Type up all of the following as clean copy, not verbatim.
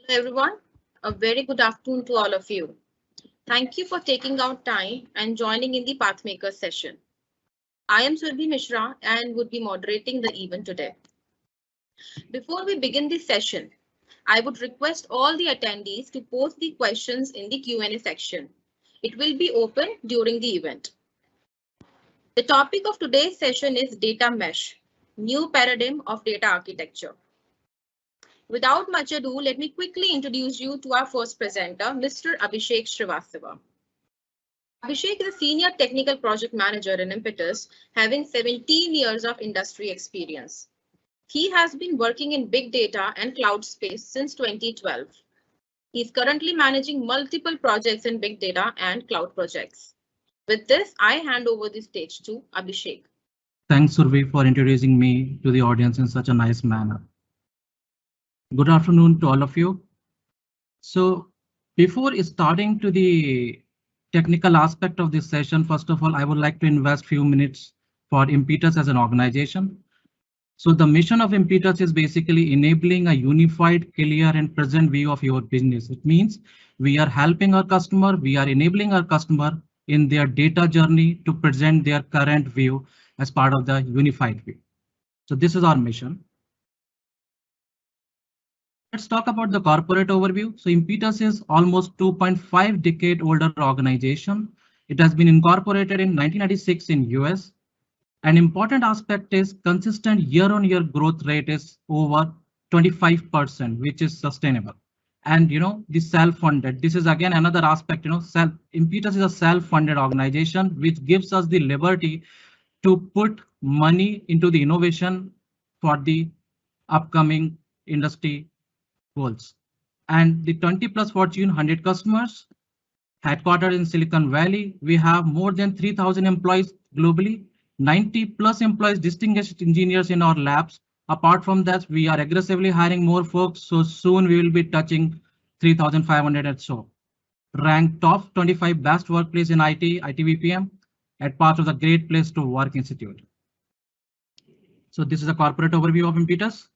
Hello everyone, a very good afternoon to all of you. Thank you for taking out time and joining in the Pathmaker session. I am Surbhi Mishra and would be moderating the event today. Before we begin the session, I would request all the attendees to post the questions in the Q&A section. It will be open during the event. The topic of today's session is Data Mesh, New Paradigm of Data Architecture. Without much ado, let me quickly introduce you to our first presenter, Mr. Abhishek Srivastava. Abhishek is a senior technical project manager in Impetus, having 17 years of industry experience. He has been working in big data and cloud space since 2012. He is currently managing multiple projects in big data and cloud projects. With this, I hand over the stage to Abhishek. Thanks, Survi, for introducing me to the audience in such a nice manner. Good afternoon to all of you. So before starting to the technical aspect of this session, first of all, I would like to invest few minutes for Impetus as an organization. So the mission of Impetus is basically enabling a unified, clear and present view of your business. It means we are helping our customer, we are enabling our customer in their data journey to present their current view as part of the unified view. So this is our mission. Let's talk about the corporate overview. So Impetus is almost 2.5 decade older organization. It has been incorporated in 1996 in US. An important aspect is consistent year-on-year growth rate is over 25%, which is sustainable. And the self-funded. This is again another aspect. Impetus is a self-funded organization which gives us the liberty to put money into the innovation for the upcoming industry goals. And the 20 plus Fortune 100 customers headquartered in Silicon Valley. We have more than 3,000 employees globally, 90 plus employees, distinguished engineers in our labs. Apart from that, we are aggressively hiring more folks. So soon we will be touching 3,500 or so. Ranked top 25 best workplace in IT BPM at part of the Great Place to Work Institute. So this is a corporate overview of Impetus.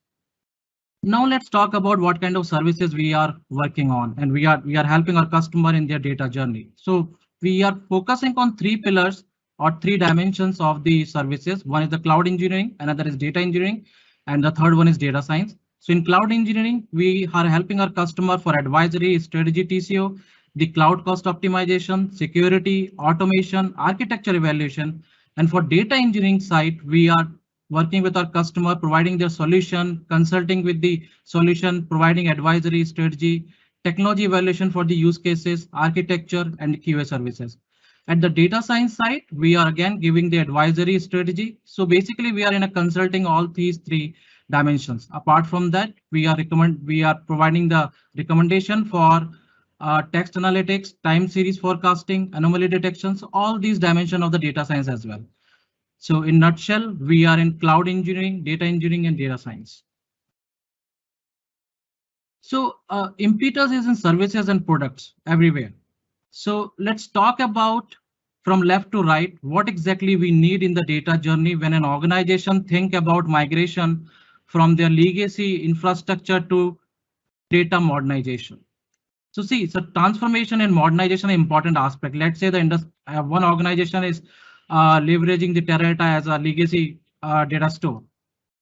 Now let's talk about what kind of services we are working on, and we are helping our customer in their data journey. So we are focusing on three pillars or three dimensions of the services. One is the cloud engineering, another is data engineering, and the third one is data science. So in cloud engineering, we are helping our customer for advisory, strategy, TCO, the cloud cost optimization, security, automation, architecture evaluation, and for data engineering side, we are working with our customer, providing their solution, consulting with the solution, providing advisory, strategy, technology evaluation for the use cases, architecture, and QA services. At the data science side, we are again giving the advisory strategy. So basically, we are in a consulting all these three dimensions. Apart from that, we are providing the recommendation for text analytics, time series forecasting, anomaly detections, all these dimensions of the data science as well. So in nutshell, we are in cloud engineering, data engineering, and data science. So Impetus is in services and products everywhere. So let's talk about from left to right, what exactly we need in the data journey when an organization think about migration from their legacy infrastructure to data modernization. So see, so transformation and modernization are important aspect. Let's say one organization is leveraging the Teradata as a legacy data store.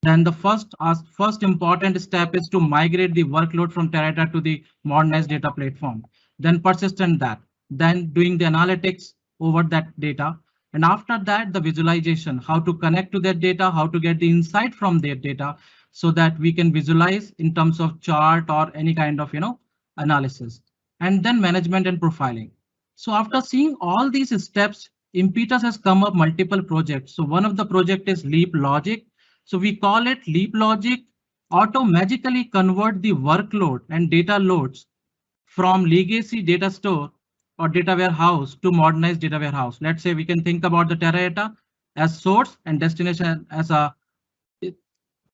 Then the first important step is to migrate the workload from Teradata to the modernized data platform. Then persistent that, then doing the analytics over that data. And after that, the visualization, how to connect to that data, how to get the insight from their data so that we can visualize in terms of chart or any kind of analysis. And then management and profiling. So after seeing all these steps, Impetus has come up multiple projects. So one of the project is Leap Logic. So we call it Leap Logic magically convert the workload and data loads from legacy data store or data warehouse to modernized data warehouse. Let's say we can think about the Teradata as source and destination as a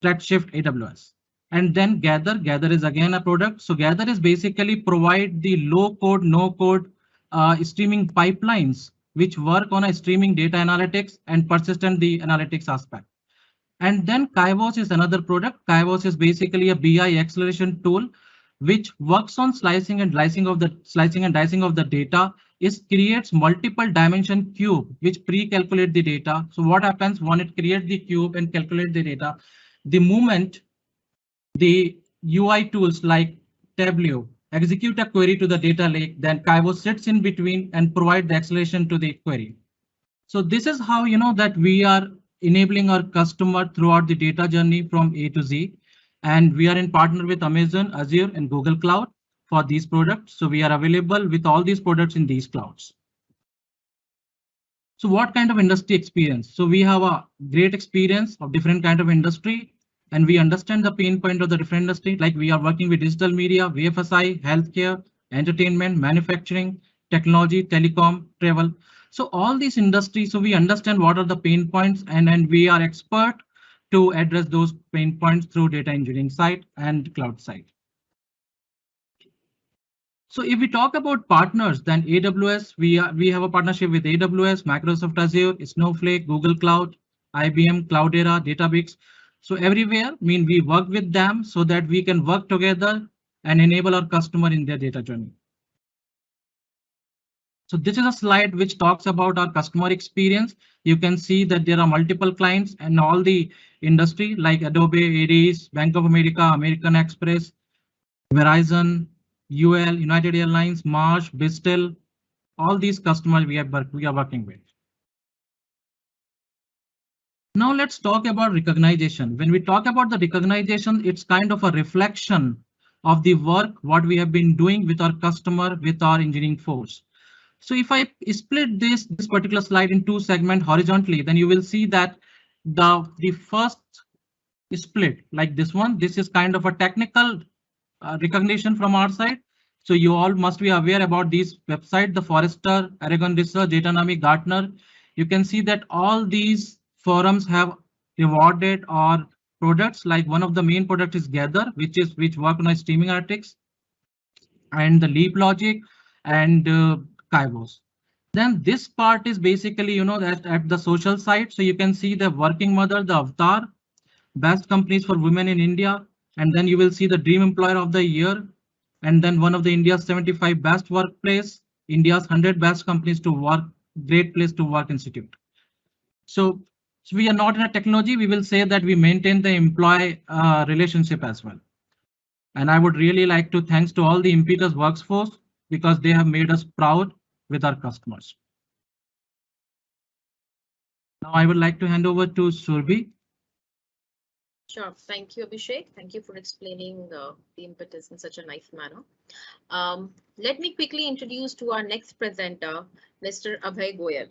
Redshift AWS. And then Gather is again a product. So Gather is basically provide the low code, no code streaming pipelines which work on a streaming data analytics and persistent the analytics aspect. And then Kairos is another product. Kairos is basically a BI acceleration tool which works on slicing and dicing of the data, is creates multiple dimension cube which pre-calculate the data. So what happens when it creates the cube and calculate the data? The moment the UI tools like Tableau execute a query to the data lake, then Kaivo sits in between and provide the acceleration to the query. So this is how that we are enabling our customer throughout the data journey from A to Z. And we are in partner with Amazon, Azure, and Google Cloud for these products. So we are available with all these products in these clouds. So what kind of industry experience? So we have a great experience of different kind of industry, and we understand the pain point of the different industry. Like we are working with digital media, VFSI, healthcare, entertainment, manufacturing, technology, telecom, travel. So all these industries, so we understand what are the pain points, and we are expert to address those pain points through data engineering side and cloud side. So if we talk about partners, then AWS, we have a partnership with AWS, Microsoft Azure, Snowflake, Google Cloud, IBM, Cloudera, Databricks. So everywhere, we work with them so that we can work together and enable our customer in their data journey. So this is a slide which talks about our customer experience. You can see that there are multiple clients and all the industry like Adobe, Ares, Bank of America, American Express, Verizon, UL, United Airlines, Marsh, Bristol, all these customers we are working with. Now let's talk about recognition. When we talk about the recognition, it's kind of a reflection of the work what we have been doing with our customer, with our engineering force. So if I split this particular slide in two segments horizontally, then you will see that the first split like this one, this is kind of a technical recognition from our side. So you all must be aware about these websites, the Forrester, Aragon Research, Datanami, Gartner. You can see that all these forums have rewarded our products. Like one of the main products is Gather, which work on streaming analytics, and the Leap Logic and Kaivos. Then this part is basically, that at the social side. So you can see the Working Mother, the Avatar, best companies for women in India, and then you will see the Dream Employer of the Year, and then one of the India's 75 best workplace, India's 100 best companies to work, Great Place to Work Institute. So we are not in a technology, we will say that we maintain the employee relationship as well. And I would really like to thanks to all the Impetus workforce because they have made us proud with our customers. Now I would like to hand over to Surbhi. Sure. Thank you, Abhishek. Thank you for explaining the Impetus in such a nice manner. Let me quickly introduce to our next presenter, Mr. Abhay Goyal.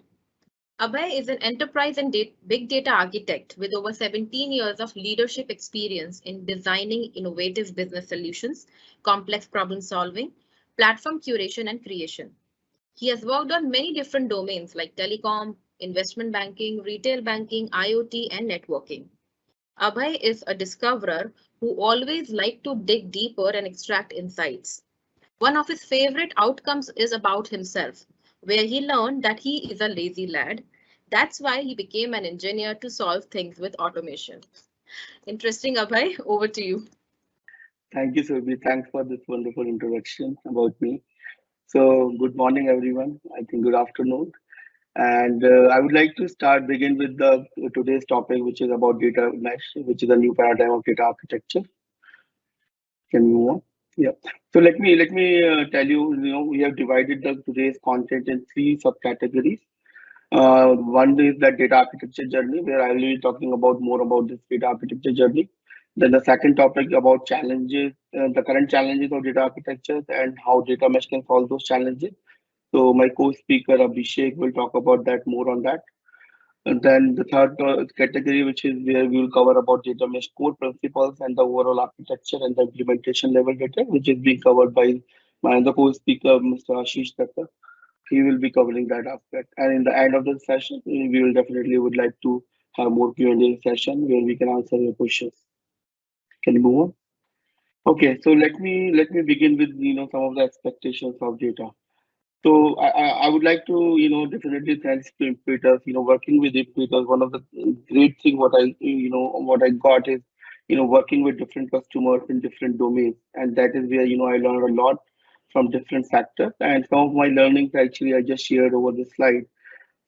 Abhay is an enterprise and big data architect with over 17 years of leadership experience in designing innovative business solutions, complex problem solving, platform curation and creation. He has worked on many different domains like telecom, investment banking, retail banking, IoT, and networking. Abhay is a discoverer who always likes to dig deeper and extract insights. One of his favorite outcomes is about himself, where he learned that he is a lazy lad. That's why he became an engineer to solve things with automation. Interesting, Abhay. Over to you. Thank you, Surbhi. Thanks for this wonderful introduction about me. So, good morning, everyone. I think good afternoon. And I would like to begin with the today's topic, which is about data mesh, which is a new paradigm of data architecture. Can we move on? Yeah. So let me tell you, we have divided the today's content in three subcategories. One is the data architecture journey, where I will be talking about more about this data architecture journey. Then the second topic about challenges, the current challenges of data architecture and how data mesh can solve those challenges. So my co-speaker Abhishek will talk about that more on that. And then the third category, which is where we will cover about data mesh core principles and the overall architecture and the implementation level data, which is being covered by my other co-speaker, Mr. Ashish Thakkar. He will be covering that aspect. And in the end of the session, we will definitely would like to have more Q&A session where we can answer your questions. Can you move on? Okay, so let me begin with some of the expectations of data. So I would like to definitely thanks to Impetus. Working with Impetus, one of the great thing what I got is working with different customers in different domains, and that is where I learned a lot from different sectors. And some of my learnings actually I just shared over the slide.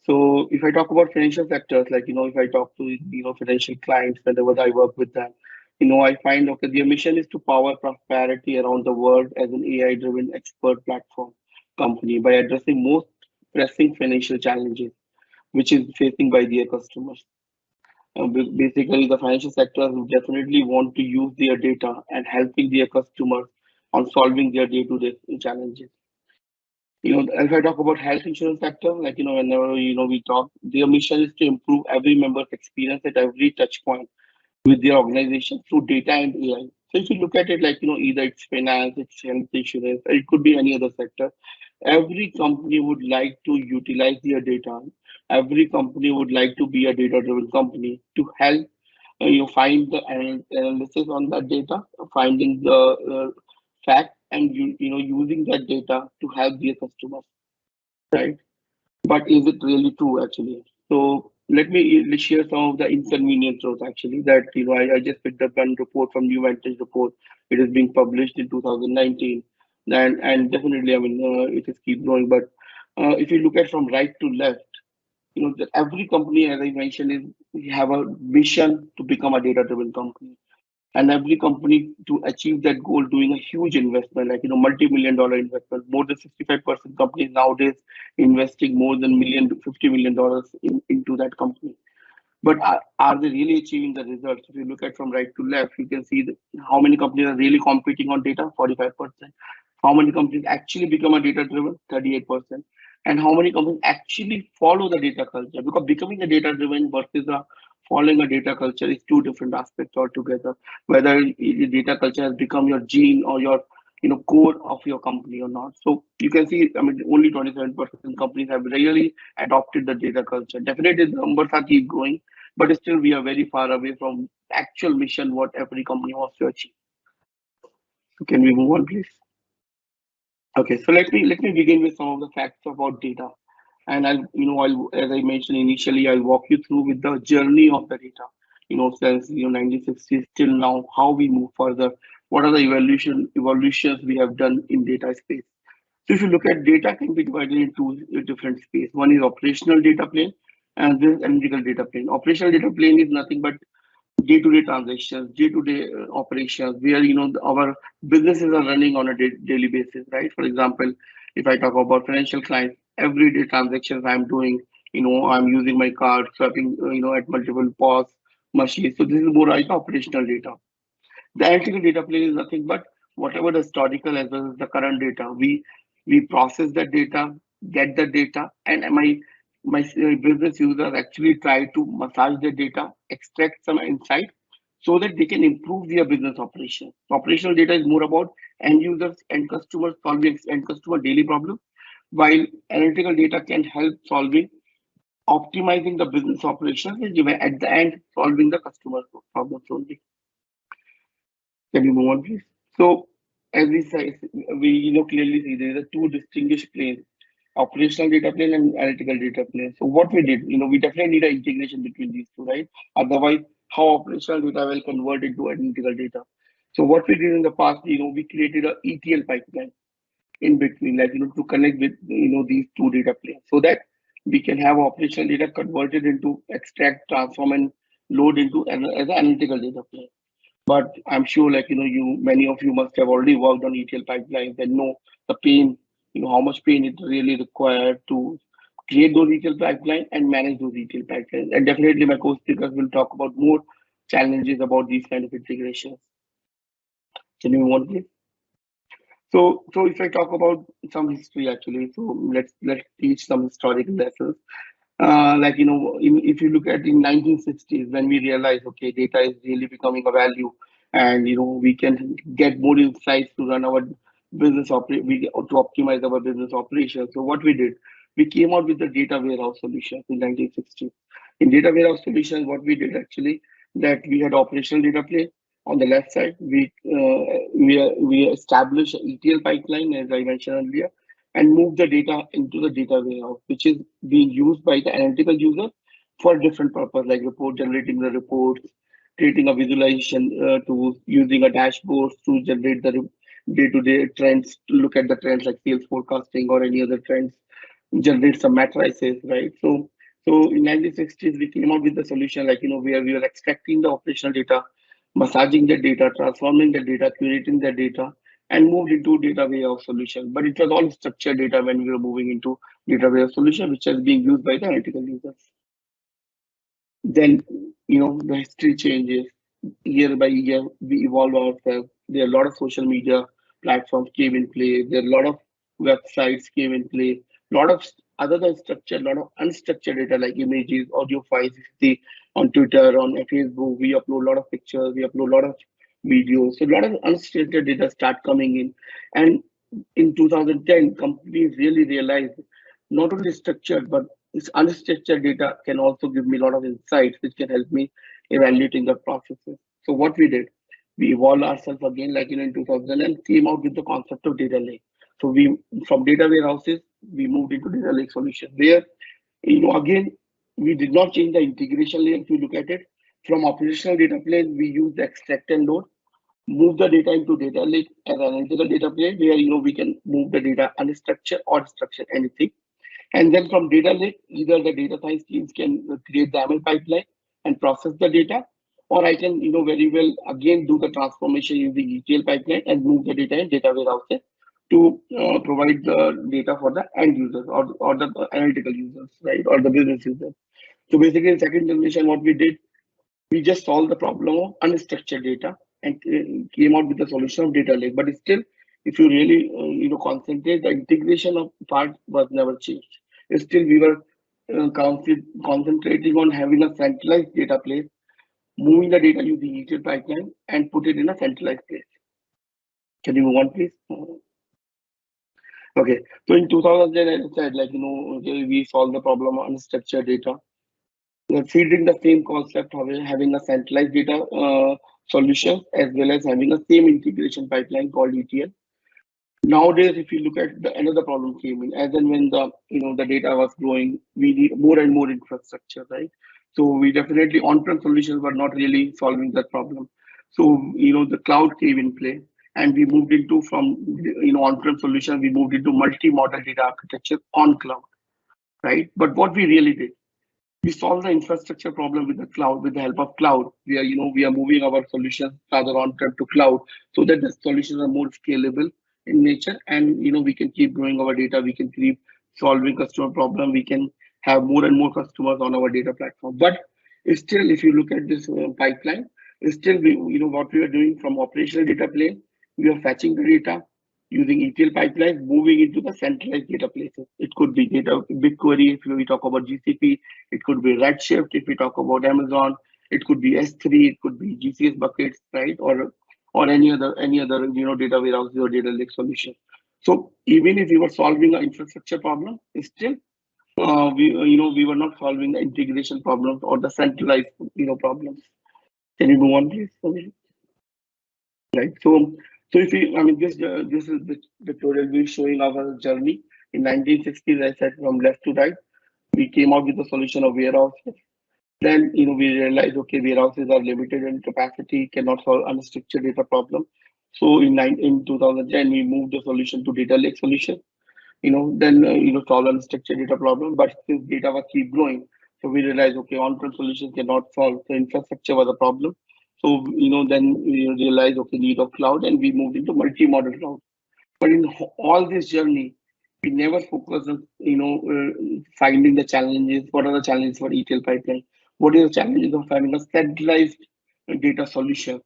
So if I talk about financial sectors, like if I talk to financial clients whenever I work with them, I find okay, their mission is to power prosperity around the world as an AI-driven expert platform company by addressing most pressing financial challenges which is facing by their customers. Basically, the financial sector will definitely want to use their data and helping their customers on solving their day-to-day challenges. If I talk about health insurance sector, like whenever we talk, their mission is to improve every member's experience at every touch point with their organization through data and AI. So if you look at it like either it's finance, it's health insurance, or it could be any other sector, every company would like to utilize their data. Every company would like to be a data-driven company to help find the analysis on that data, finding the fact, and using that data to help their customers, right? But is it really true actually? So let's share some of the inconvenient truth actually that I just picked up one report from New Vantage report. It is being published in 2019, and definitely it is keep growing. But if you look at from right to left, that every company, as I mentioned, is we have a mission to become a data-driven company, and every company to achieve that goal doing a huge investment, like multi-million-dollar investment. More than 65% companies nowadays investing more than $50 million into that company. But are they really achieving the results? If you look at from right to left, you can see that how many companies are really competing on data, 45%. How many companies actually become a data driven, 38%. And how many companies actually follow the data culture? Because becoming a data driven versus following a data culture is two different aspects altogether. Whether the data culture has become your gene or your core of your company or not. So you can see, only 27% companies have really adopted the data culture. Definitely the numbers are keep growing, but still we are very far away from actual mission what every company wants to achieve. So can we move on, please? Okay, so let me begin with some of the facts about data, and I'll as I mentioned initially, I'll walk you through with the journey of the data. Since 1960s till now, how we move further, what are the evolutions we have done in data space. So if you look at data, can be divided into different space. One is operational data plane, and this is analytical data plane. Operational data plane is nothing but day-to-day transactions, day-to-day operations, where our businesses are running on a daily basis, right? For example, if I talk about financial clients, everyday transactions I'm doing, I'm using my card, swapping, at multiple POS machines. So this is more like operational data. The analytical data plane is nothing but whatever the historical as well as the current data. We process that data, get the data, and my business users actually try to massage the data, extract some insight so that they can improve their business operation. So operational data is more about end users and customers solving end customer daily problems, while analytical data can help solving optimizing the business operations and at the end solving the customer problems only. Can you move on, please? So, as we say, we clearly see there are two distinguished planes: operational data plane and analytical data plane. So, what we did, we definitely need an integration between these two, right? Otherwise, how operational data will convert into analytical data? So, what we did in the past, we created a ETL pipeline in between, like to connect with these two data planes, so that we can have operational data converted into extract, transform, and load into as an analytical data plane. But I'm sure, like many of you must have already worked on ETL pipelines and know the pain, how much pain it really required to create those ETL pipelines and manage those ETL pipelines. And definitely, my co-speakers will talk about more challenges about these kind of integrations. Can you move on, please? So if I talk about some history, actually, so let's teach some historical lessons. Like if you look at in 1960s, when we realized, okay, data is really becoming a value, and we can get more insights to run our business to optimize our business operations. So what we did, we came out with the data warehouse solution in 1960s. In data warehouse solution, what we did actually, that we had operational data plane. On the left side, we established an ETL pipeline, as I mentioned earlier, and move the data into the data warehouse, which is being used by the analytical user for different purpose, like report generating the reports, creating a visualization to using a dashboard to generate the day-to-day trends, to look at the trends like sales forecasting or any other trends, generate some matrices, right? So in 1960s, we came out with the solution like, where we were extracting the operational data, massaging the data, transforming the data, curating the data, and moved into data warehouse solution. But it was all structured data when we were moving into data warehouse solution, which is being used by the analytical users. Then, the history changes. Year by year, we evolve ourselves. There are a lot of social media platforms came in play. There are a lot of websites came in play. A lot of other than structured, a lot of unstructured data like images, audio files. You see on Twitter, on Facebook, we upload a lot of pictures, we upload a lot of videos. So a lot of unstructured data start coming in. And in 2010, companies really realized not only structured, but this unstructured data can also give me a lot of insights, which can help me evaluating the processes. So what we did, we evolved ourselves again, like in 2000, and came out with the concept of data lake. So we, from data warehouses, we moved into data lake solution. Where, again, we did not change the integration layer. If you look at it, from operational data plane, we use the extract and load, move the data into data lake as an analytical data plane, where we can move the data unstructured or structured, anything. And then from data lake, either the data science teams can create the ML pipeline and process the data, or I can, very well again do the transformation using ETL pipeline and move the data in data warehouses to provide the data for the end users or the analytical users, right, or the business users. So basically, in second generation, what we did, we just solved the problem of unstructured data and came out with the solution of data lake. But still, if you really concentrate, the integration of part was never changed. Still, we were concentrating on having a centralized data place, moving the data using ETL pipeline, and put it in a centralized place. Can you move on, please? Okay, so in 2010, as I said, we solved the problem of unstructured data. We're feeding the same concept of having a centralized data solution as well as having a same integration pipeline called ETL. Nowadays, if you look at another problem came in, as and when the data was growing, we need more and more infrastructure, right? So we definitely on-prem solutions were not really solving that problem. So the cloud came in play, and we moved into from on-prem solution, we moved into multi-model data architecture on cloud, right? But what we really did, we solve the infrastructure problem with the cloud, with the help of cloud. We are moving our solutions rather on-prem to cloud, so that the solutions are more scalable in nature, and we can keep growing our data. We can keep solving customer problem. We can have more and more customers on our data platform. But still, if you look at this pipeline, still what we are doing from operational data plane, we are fetching the data using ETL pipelines, moving into the centralized data places. It could be data BigQuery if we talk about GCP. It could be Redshift if we talk about Amazon. It could be S3. It could be GCS buckets, right? Or any other data warehouse or data lake solution. So even if we were solving an infrastructure problem, still we were not solving the integration problems or the centralized problems. Can you move on, please? Right. So if we, this is the tutorial we're showing our journey in 1960s. I said from left to right, we came out with the solution of warehouses. Then we realized, okay, warehouses are limited in capacity, cannot solve unstructured data problem. So in 2010, we moved the solution to data lake solution. Then solve unstructured data problem. But since data was keep growing, so we realized, okay, on-prem solutions cannot solve. The infrastructure was a problem. So then we realized, okay, need of cloud, and we moved into multi-model cloud. But in all this journey, we never focused on finding the challenges. What are the challenges for ETL pipeline? What is the challenges of having a centralized data solution?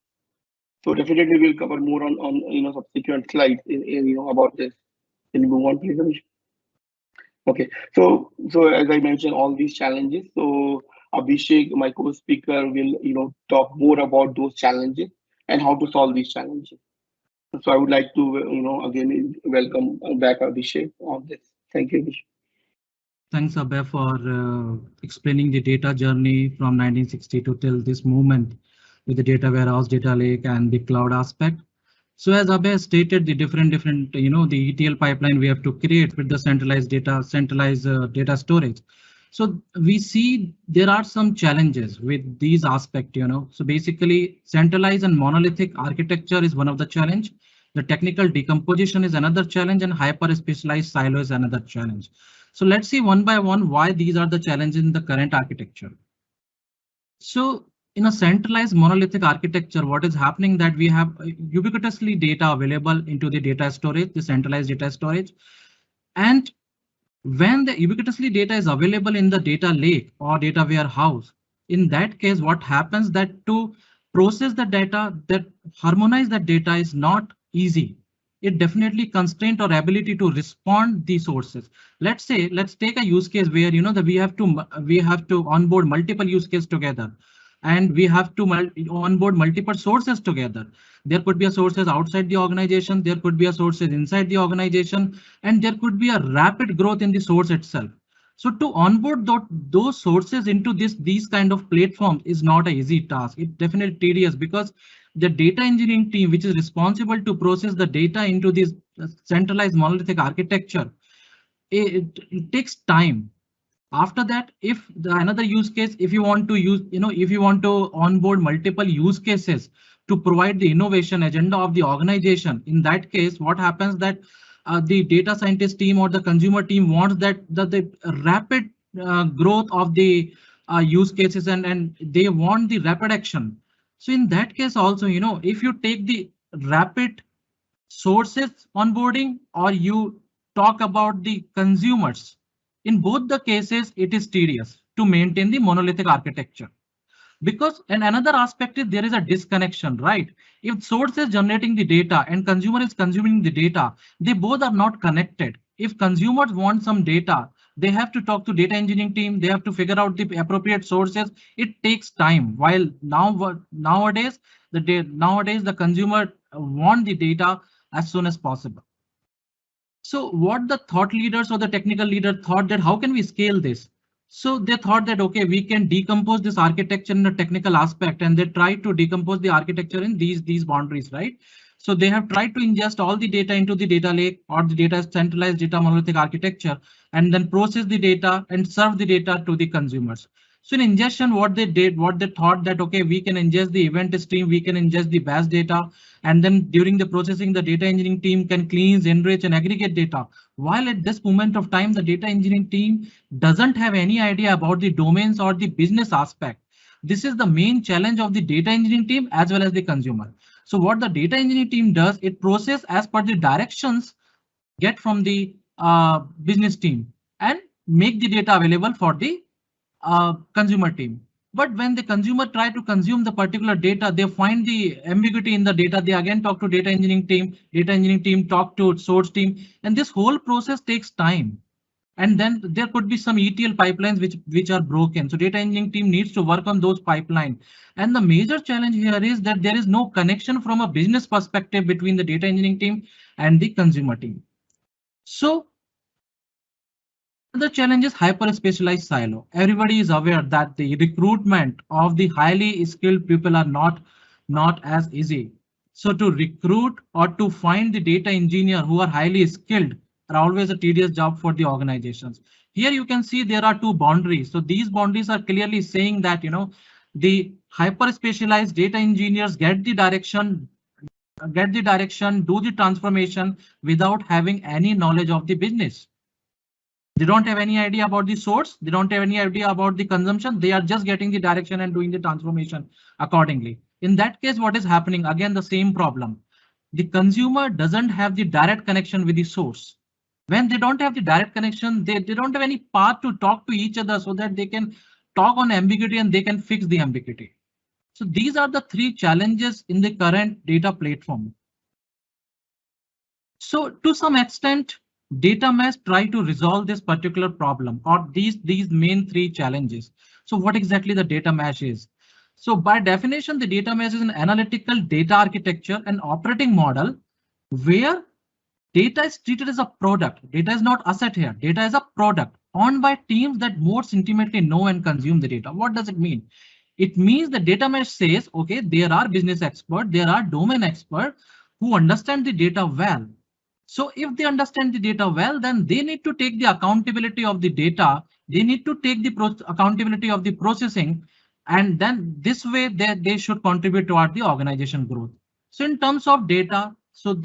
So definitely we'll cover more on subsequent slides about this. Can you move on, please, Amish? Okay, so as I mentioned, all these challenges. So Abhishek, my co-speaker, will talk more about those challenges and how to solve these challenges. So I would like to again welcome back Abhishek on this. Thank you, Abhishek. Thanks, Abhay, for explaining the data journey from 1960 to till this moment with the data warehouse, data lake, and the cloud aspect. So as Abhay stated, the different the ETL pipeline we have to create with the centralized data storage. So we see there are some challenges with these aspects, So basically centralized and monolithic architecture is one of the challenge. The technical decomposition is another challenge, and hyper specialized silo is another challenge. So let's see one by one why these are the challenges in the current architecture. So in a centralized monolithic architecture, what is happening that we have ubiquitously data available into the data storage, the centralized data storage. And when the ubiquitously data is available in the data lake or data warehouse, in that case, what happens that to process the data, that harmonize that data is not easy. It definitely constraint our ability to respond the sources. Let's take a use case where that we have to onboard multiple use cases together, and we have to onboard multiple sources together. There could be a sources outside the organization, there could be a sources inside the organization, and there could be a rapid growth in the source itself. So to onboard those sources into these kind of platforms is not an easy task. It's definitely tedious because the data engineering team, which is responsible to process the data into this centralized monolithic architecture, it takes time. After that, if another use case, if you want to use, if you want to onboard multiple use cases to provide the innovation agenda of the organization, in that case, what happens that the data scientist team or the consumer team wants that the rapid growth of the use cases, and they want the rapid action. So in that case also, if you take the rapid sources onboarding or you talk about the consumers, in both the cases, it is tedious to maintain the monolithic architecture. Because, and another aspect is there is a disconnection, right? If source is generating the data and consumer is consuming the data, they both are not connected. If consumers want some data, they have to talk to data engineering team, they have to figure out the appropriate sources. It takes time. While nowadays the consumer want the data as soon as possible. So what the thought leaders or the technical leader thought that how can we scale this? So they thought that, okay, we can decompose this architecture in a technical aspect, and they tried to decompose the architecture in these boundaries, right? So they have tried to ingest all the data into the data lake or the data centralized data monolithic architecture, and then process the data and serve the data to the consumers. So in ingestion, what they thought that, okay, we can ingest the event stream, we can ingest the batch data, and then during the processing, the data engineering team can cleanse, enrich, and aggregate data. While at this moment of time, the data engineering team doesn't have any idea about the domains or the business aspect. This is the main challenge of the data engineering team as well as the consumer. So what the data engineering team does, it processes as per the directions get from the business team and make the data available for the consumer team. But when the consumer try to consume the particular data, they find the ambiguity in the data. They again talk to data engineering team talk to source team, and this whole process takes time. And then there could be some ETL pipelines which are broken. So data engineering team needs to work on those pipelines. And the major challenge here is that there is no connection from a business perspective between the data engineering team and the consumer team. So the challenge is hyper specialized silo. Everybody is aware that the recruitment of the highly skilled people are not as easy. So to recruit or to find the data engineer who are highly skilled are always a tedious job for the organizations. Here you can see there are two boundaries. So these boundaries are clearly saying that, the hyper specialized data engineers get the direction, do the transformation without having any knowledge of the business. They don't have any idea about the source. They don't have any idea about the consumption. They are just getting the direction and doing the transformation accordingly. In that case, what is happening? Again, the same problem. The consumer doesn't have the direct connection with the source. When they don't have the direct connection, they don't have any path to talk to each other so that they can talk on ambiguity and they can fix the ambiguity. So these are the three challenges in the current data platform. So to some extent, data mesh try to resolve this particular problem or these main three challenges. So what exactly the data mesh is? So by definition, the data mesh is an analytical data architecture and operating model where data is treated as a product. Data is not asset here. Data is a product owned by teams that most intimately know and consume the data. What does it mean? It means the data mesh says, okay, there are business experts, there are domain experts who understand the data well. So if they understand the data well, then they need to take the accountability of the data They need to take the accountability of the processing, and then this way they should contribute toward the organization growth. So in terms of data, so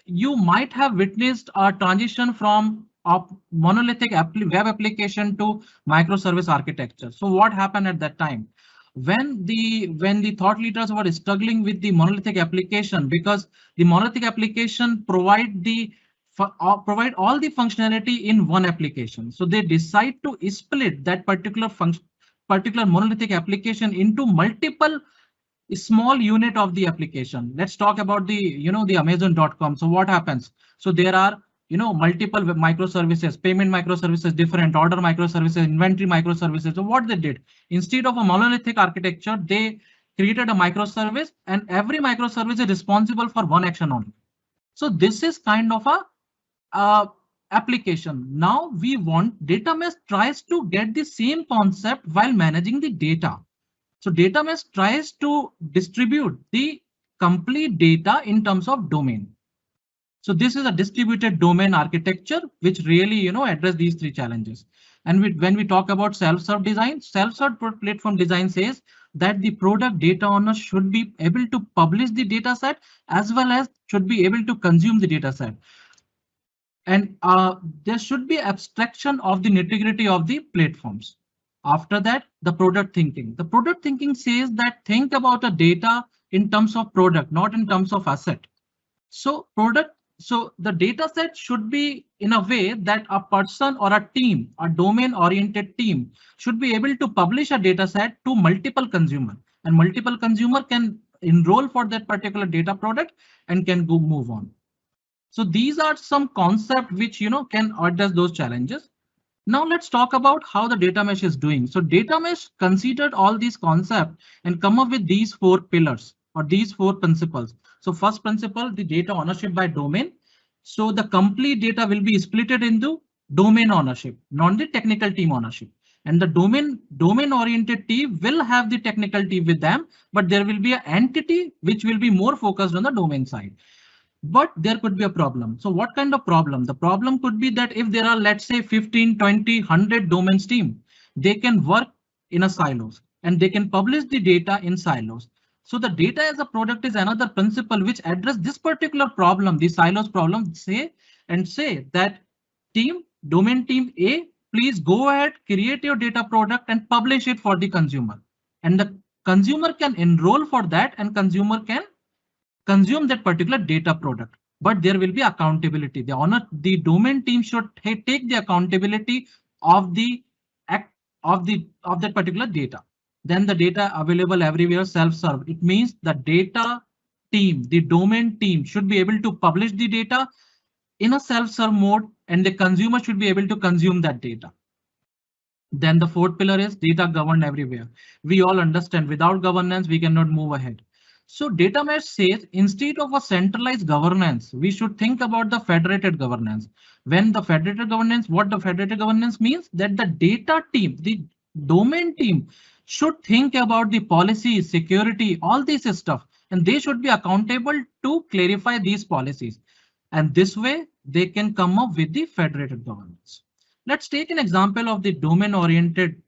you might have witnessed a transition from a monolithic web application to microservice architecture. So what happened at that time? When the thought leaders were struggling with the monolithic application, because the monolithic application provide all the functionality in one application. So they decide to split that particular monolithic application into multiple small unit of the application. Let's talk about the Amazon.com. So what happens? So there are multiple microservices, payment microservices, different order microservices, inventory microservices. So what they did, instead of a monolithic architecture, they created a microservice, and every microservice is responsible for one action only. So this is kind of a application. Now we want data mesh tries to get the same concept while managing the data. So data mesh tries to distribute the complete data in terms of domain. So this is a distributed domain architecture which really address these three challenges. And when we talk about self-serve design, self-serve platform design says that the product data owner should be able to publish the data set as well as should be able to consume the data set. And there should be abstraction of the nitty-gritty of the platforms. After that, the product thinking. The product thinking says that think about the data in terms of product, not in terms of asset. So the data set should be in a way that a person or a team, a domain oriented team, should be able to publish a data set to multiple consumer, and multiple consumer can enroll for that particular data product and can go move on. So these are some concepts which can address those challenges. Now let's talk about how the data mesh is doing. So data mesh considered all these concepts and come up with these 4 pillars or these 4 principles. So first principle, the data ownership by domain. So the complete data will be split into domain ownership, not the technical team ownership. And the domain oriented team will have the technical team with them, but there will be an entity which will be more focused on the domain side. But there could be a problem. So what kind of problem? The problem could be that if there are, let's say, 15, 20, 100 domains team, they can work in a silos and they can publish the data in silos. So the data as a product is another principle which address this particular problem, the silos problem. Say that domain team A, please go ahead, create your data product and publish it for the consumer. And the consumer can enroll for that and consumer can consume that particular data product, but there will be accountability. The domain team should take the accountability of that particular data. Then the data available everywhere self-serve. It means the data team, the domain team should be able to publish the data in a self-serve mode, and the consumer should be able to consume that data. Then the 4th pillar is data governed everywhere. We all understand without governance, we cannot move ahead. So data mesh says instead of a centralized governance, we should think about the federated governance. What the federated governance means that the data team, the domain team should think about the policies, security, all this stuff, and they should be accountable to clarify these policies. And this way they can come up with the federated governance. Let's take an example of the domain oriented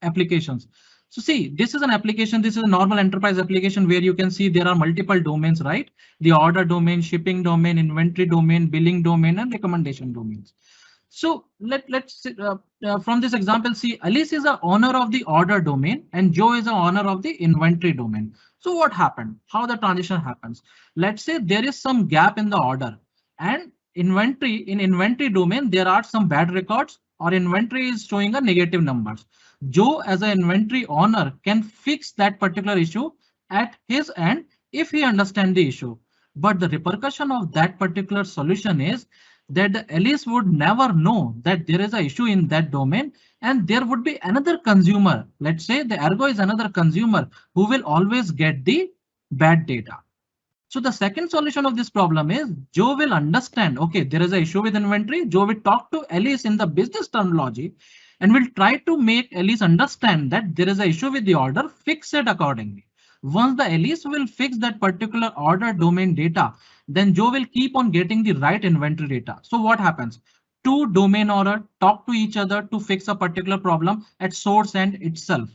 applications. So see, this is an application. This is a normal enterprise application where you can see there are multiple domains, right? The order domain, shipping domain, inventory domain, billing domain, and recommendation domains. So let's from this example, see, Alice is the owner of the order domain and Joe is the owner of the inventory domain. So what happened? How the transition happens? Let's say there is some gap in the order and inventory domain, there are some bad records or inventory is showing a negative numbers. Joe as an inventory owner can fix that particular issue at his end if he understands the issue. But the repercussion of that particular solution is that the Alice would never know that there is an issue in that domain, and there would be another consumer. Let's say the Ergo is another consumer who will always get the bad data. So the second solution of this problem is Joe will understand, okay, there is an issue with inventory. Joe will talk to Alice in the business terminology and will try to make Alice understand that there is an issue with the order, fix it accordingly. Once the Alice will fix that particular order domain data, then Joe will keep on getting the right inventory data. So what happens? two domain owner talk to each other to fix a particular problem at source end itself.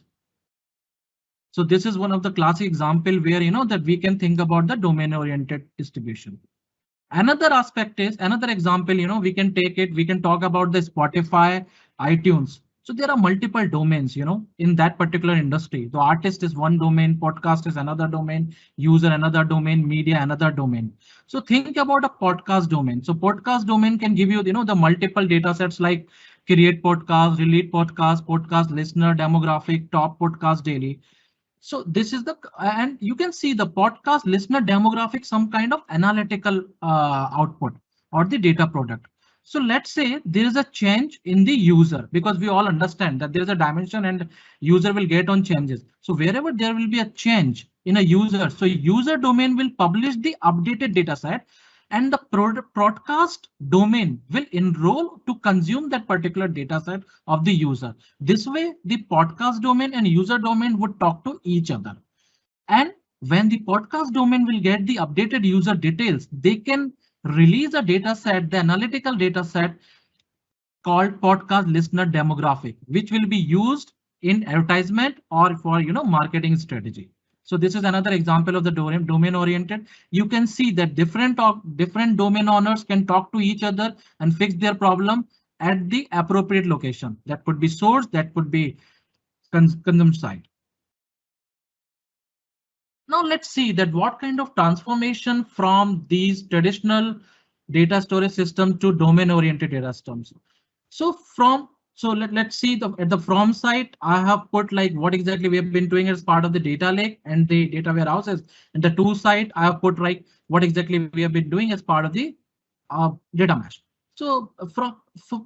So this is one of the classic example where that we can think about the domain oriented distribution. Another aspect is another example, we can take it, we can talk about the Spotify, iTunes. So there are multiple domains, in that particular industry. The artist is one domain, podcast is another domain, user another domain, media another domain. So think about a podcast domain. So podcast domain can give you, the multiple data sets like create podcast, relate podcast, podcast listener, demographic, top podcast daily. So this is the, and you can see the podcast listener demographic, some kind of analytical output or the data product. So let's say there is a change in the user, because we all understand that there is a dimension and user will get on changes. So wherever there will be a change in a user, so user domain will publish the updated data set, and the broadcast domain will enroll to consume that particular data set of the user. This way, the podcast domain and user domain would talk to each other. And when the podcast domain will get the updated user details, they can release a data set, the analytical data set called podcast listener demographic, which will be used in advertisement or for marketing strategy. So this is another example of the domain oriented. You can see that different domain owners can talk to each other and fix their problem at the appropriate location. That could be source, that could be consumer side. Now let's see that what kind of transformation from these traditional data storage system to domain oriented data systems. So let's see at the from side, I have put like what exactly we have been doing as part of the data lake and the data warehouses. And the to side, I have put like what exactly we have been doing as part of the data mesh. So from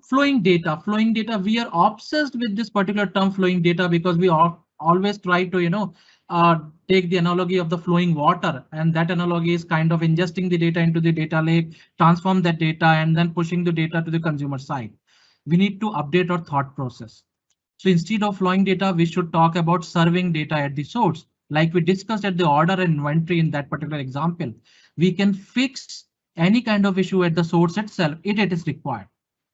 flowing data, we are obsessed with this particular term flowing data because we always try to, take the analogy of the flowing water, and that analogy is kind of ingesting the data into the data lake, transform that data, and then pushing the data to the consumer side. We need to update our thought process. So instead of flowing data, we should talk about serving data at the source. Like we discussed at the order and inventory in that particular example, we can fix any kind of issue at the source itself if it is required.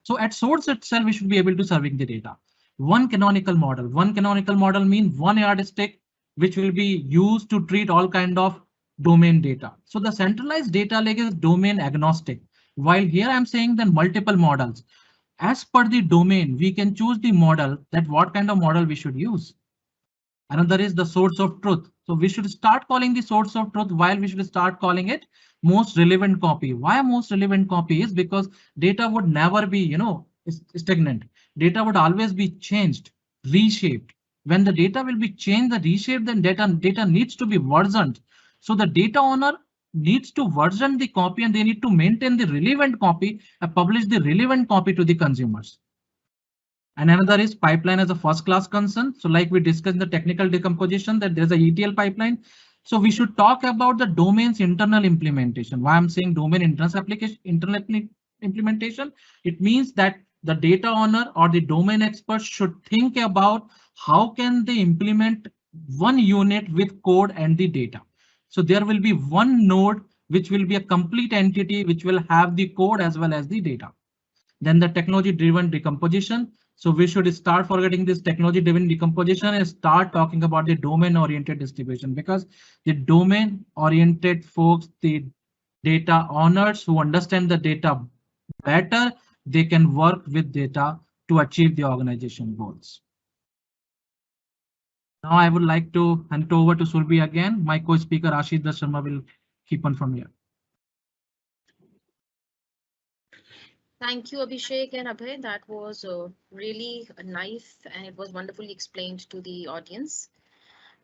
So at source itself, we should be able to serving the data. One canonical model means one yardstick which will be used to treat all kind of domain data. So the centralized data lake is domain agnostic. While here I'm saying that multiple models. As per the domain, we can choose the model that what kind of model we should use. Another is the source of truth. So we should start calling the source of truth while we should start calling it most relevant copy. Why most relevant copy is because data would never be, stagnant. Data would always be changed, reshaped. When the data will be changed, the reshaped, then data needs to be versioned. So the data owner needs to version the copy and they need to maintain the relevant copy and publish the relevant copy to the consumers. And another is pipeline as a first class concern. So like we discussed in the technical decomposition that there's a ETL pipeline. So we should talk about the domain's internal implementation. Why I'm saying domain internal implementation, it means that the data owner or the domain expert should think about how can they implement one unit with code and the data. So there will be one node which will be a complete entity which will have the code as well as the data. Then the technology driven decomposition. So we should start forgetting this technology driven decomposition and start talking about the domain oriented distribution, because the domain oriented folks, the data owners who understand the data better, they can work with data to achieve the organization goals. Now I would like to hand it over to Surbhi again. My co-speaker Ashish Sharma will keep on from here. Thank you, Abhishek and Abhay. That was really nice and it was wonderfully explained to the audience.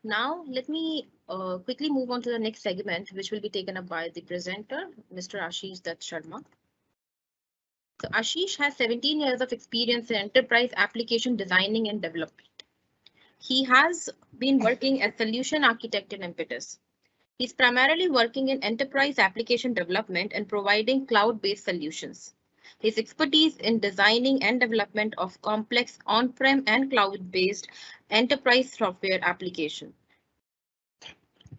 Now, let me quickly move on to the next segment, which will be taken up by the presenter, Mr. Ashish Dutt Sharma. So Ashish has 17 years of experience in enterprise application designing and development. He has been working as solution architect in Impetus. He's primarily working in enterprise application development and providing cloud-based solutions. His expertise in designing and development of complex on-prem and cloud-based enterprise software application.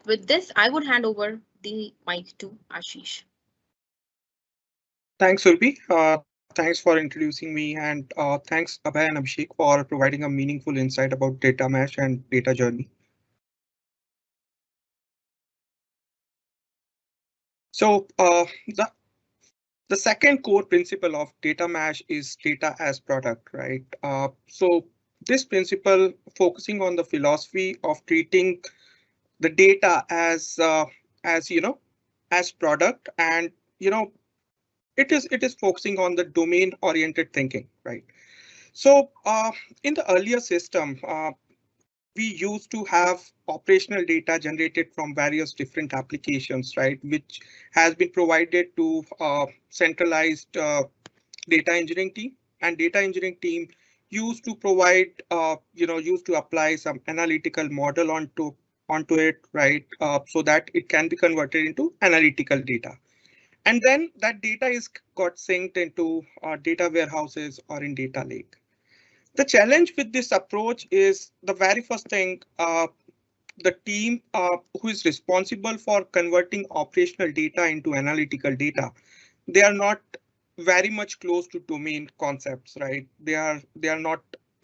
With this, I would hand over the mic to Ashish. Thanks, Surbi. Thanks for introducing me, and thanks Abhay and Abhishek for providing a meaningful insight about data mesh and data journey. So the second core principle of data mesh is data as product, right? So this principle focusing on the philosophy of treating the data as as product, and it is focusing on the domain oriented thinking, right? So in the earlier system, we used to have operational data generated from various different applications, right, which has been provided to centralized data engineering team, and data engineering team used to provide, used to apply some analytical model onto it, right, so that it can be converted into analytical data. And then that data is got synced into data warehouses or in data lake. The challenge with this approach is the very first thing, the team who is responsible for converting operational data into analytical data, they are not very much close to domain concepts, right? They are not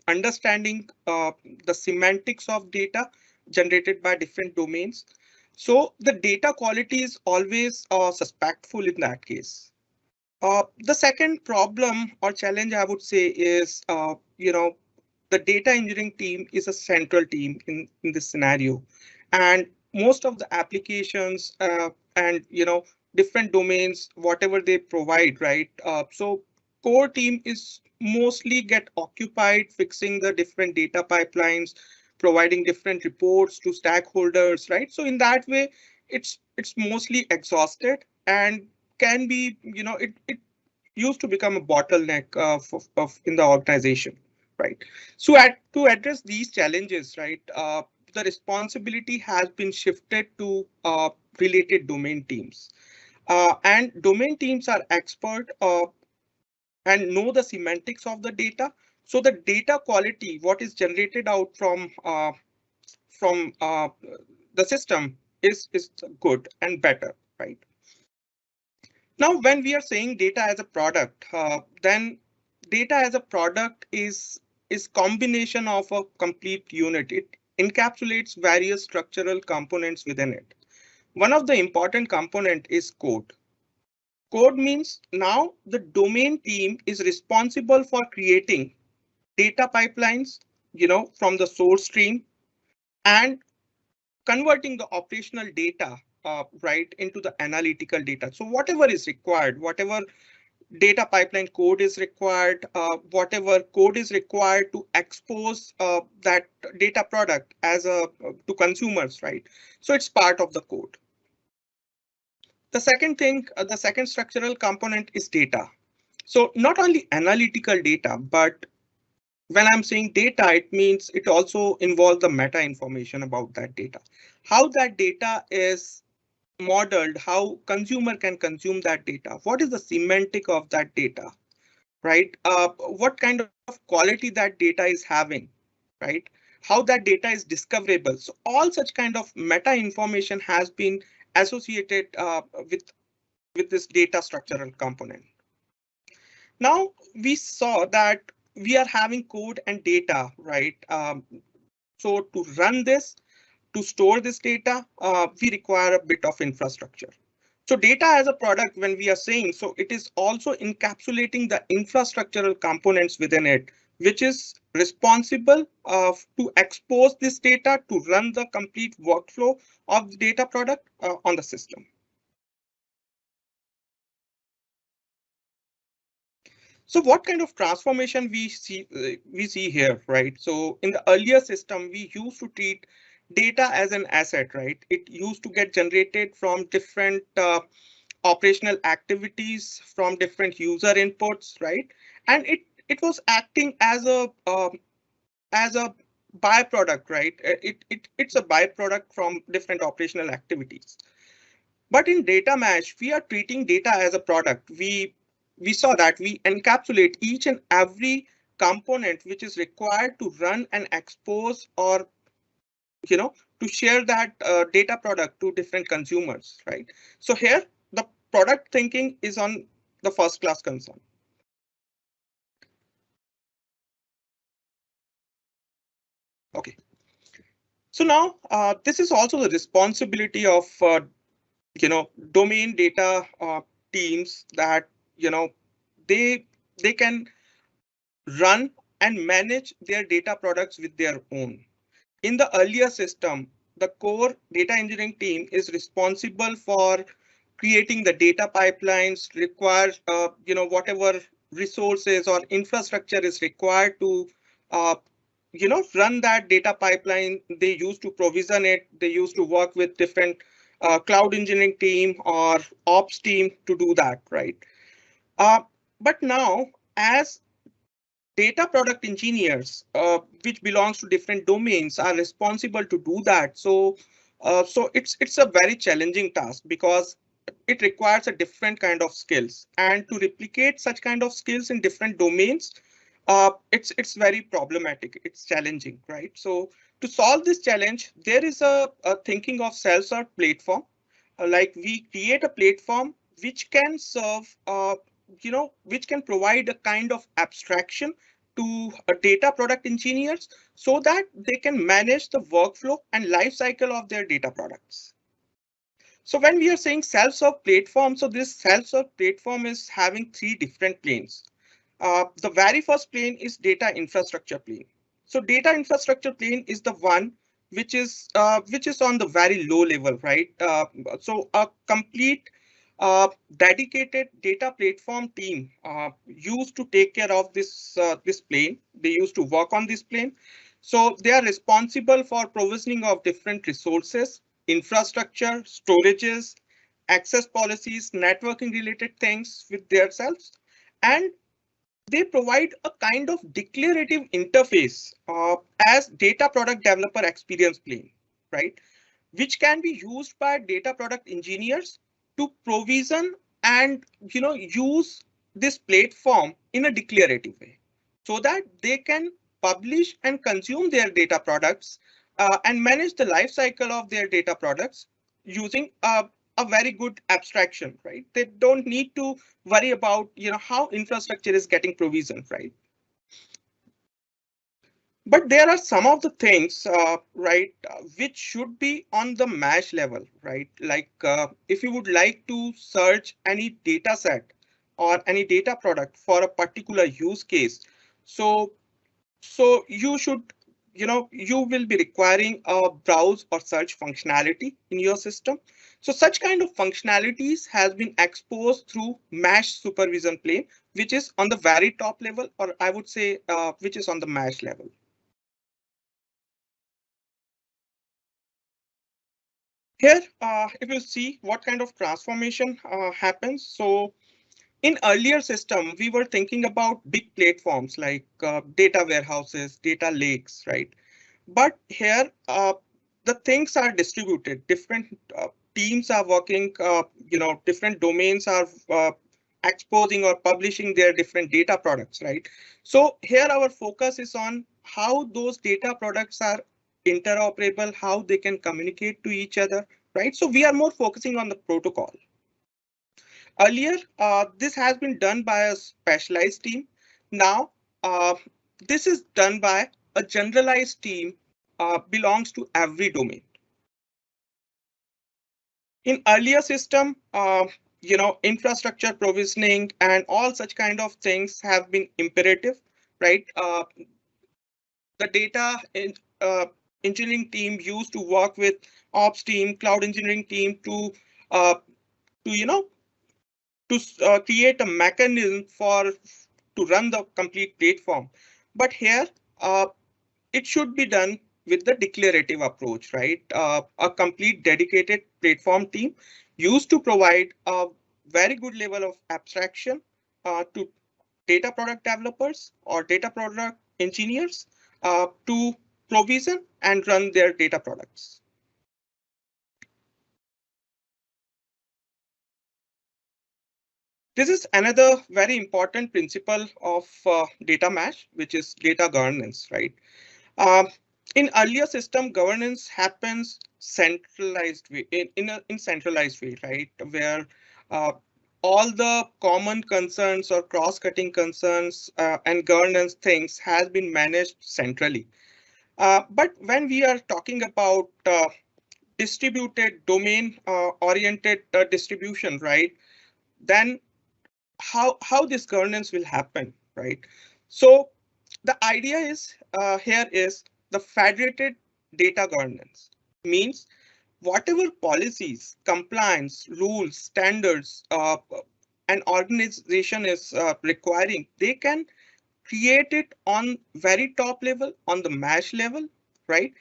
understanding the semantics of data generated by different domains. So the data quality is always suspectful in that case. The second problem or challenge I would say is, the data engineering team is a central team in this scenario. And most of the applications and, different domains, whatever they provide, right? So core team is mostly get occupied fixing the different data pipelines, providing different reports to stakeholders, right? So in that way, it's mostly exhausted and can be, it used to become a bottleneck in the organization, right? So to address these challenges, right, the responsibility has been shifted to related domain teams. And domain teams are expert and know the semantics of the data. So the data quality, what is generated out from the system is good and better, right? Now, when we are saying data as a product, then data as a product is combination of a complete unit. It encapsulates various structural components within it. One of the important component is code. Code means now the domain team is responsible for creating data pipelines, from the source stream and converting the operational data, right, into the analytical data. So whatever is required, whatever data pipeline code is required, whatever code is required to expose that data product as to consumers, right? So it's part of the code. The second thing, the second structural component is data. So not only analytical data, but when I'm saying data, it means it also involves the meta information about that data. How that data is modeled, how consumer can consume that data, what is the semantic of that data, right? What kind of quality that data is having, right? How that data is discoverable. So all such kind of meta information has been associated with this data structural component. Now we saw that we are having code and data, right? So to run this, to store this data, we require a bit of infrastructure. So data as a product, when we are saying, so it is also encapsulating the infrastructural components within it, which is responsible to expose this data to run the complete workflow of the data product on the system. So what kind of transformation we see here, right? So in the earlier system, we used to treat data as an asset, right? It used to get generated from different operational activities, from different user inputs, right? And it was acting as a byproduct, right? It's a byproduct from different operational activities. But in data mesh, we are treating data as a product. We saw that we encapsulate each and every component which is required to run and expose or to share that data product to different consumers, right? So here the product thinking is on the first class concern. Okay. So now this is also the responsibility of domain data teams that they they can run and manage their data products with their own. In the earlier system, the core data engineering team is responsible for creating the data pipelines required, whatever resources or infrastructure is required to, uh, run that data pipeline. They used to provision it. They used to work with different cloud engineering team or ops team to do that, right? Uh, but now, as data product engineers, which belongs to different domains, are responsible to do that. So it's a very challenging task because it requires a different kind of skills, and to replicate such kind of skills in different domains, it's very problematic. It's challenging, right? So to solve this challenge, there is a thinking of self-serve platform. Like we create a platform which can serve, which can provide a kind of abstraction to data product engineers so that they can manage the workflow and life cycle of their data products. So when we are saying self-serve platform, so this self-serve platform is having three different planes. The very first plane is data infrastructure plane. So data infrastructure plane is the one which is on the very low level, right? So a complete dedicated data platform team used to take care of this plane. They used to work on this plane. So they are responsible for provisioning of different resources, infrastructure, storages, access policies, networking related things with themselves, and they provide a kind of declarative interface as data product developer experience plane, right? Which can be used by data product engineers to provision and use this platform in a declarative way so that they can publish and consume their data products and manage the life cycle of their data products using a very good abstraction, right? They don't need to worry about how infrastructure is getting provisioned, right? But there are some of the things, right, which should be on the mesh level, right? Like if you would like to search any data set or any data product for a particular use case, so you should, you will be requiring a browse or search functionality in your system. So such kind of functionalities has been exposed through mesh supervision plane, which is on the very top level, or I would say, which is on the mesh level. Here, if you see what kind of transformation happens. So in earlier system, we were thinking about big platforms like data warehouses, data lakes, right? But here, the things are distributed. Different teams are working, different domains are exposing or publishing their different data products, right? So here our focus is on how those data products are interoperable, how they can communicate to each other, right? So we are more focusing on the protocol. Earlier, this has been done by a specialized team. Now, this is done by a generalized team, belongs to every domain. In earlier system, infrastructure provisioning and all such kind of things have been imperative, right? The data engineering team used to work with ops team, cloud engineering team uh, to create a mechanism to run the complete platform. But here, uh, it should be done with the declarative approach, right? A complete dedicated platform team used to provide a very good level of abstraction to data product developers or data product engineers to provision and run their data products. This is another very important principle of data mesh, which is data governance, right? Um, in earlier system, governance happens centralized way, in centralized way, right? Where uh, all the common concerns or cross-cutting concerns and governance things has been managed centrally. But when we are talking about distributed domain oriented distribution, right, then how this governance will happen, right? So the idea is here is the federated data governance means whatever policies, compliance, rules, standards an organization is requiring, they can create it on very top level, on the mesh level, right?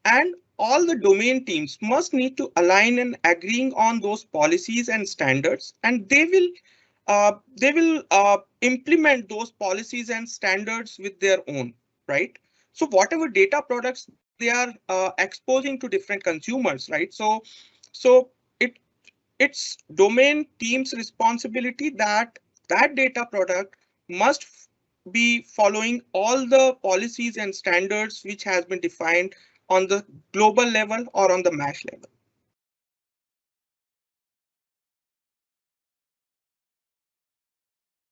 And all the domain teams must need to align and agreeing on those policies and standards, and they will implement those policies and standards with their own, right? So whatever data products they are exposing to different consumers, right? So it it's domain team's responsibility that that data product must be following all the policies and standards which has been defined on the global level or on the mesh level.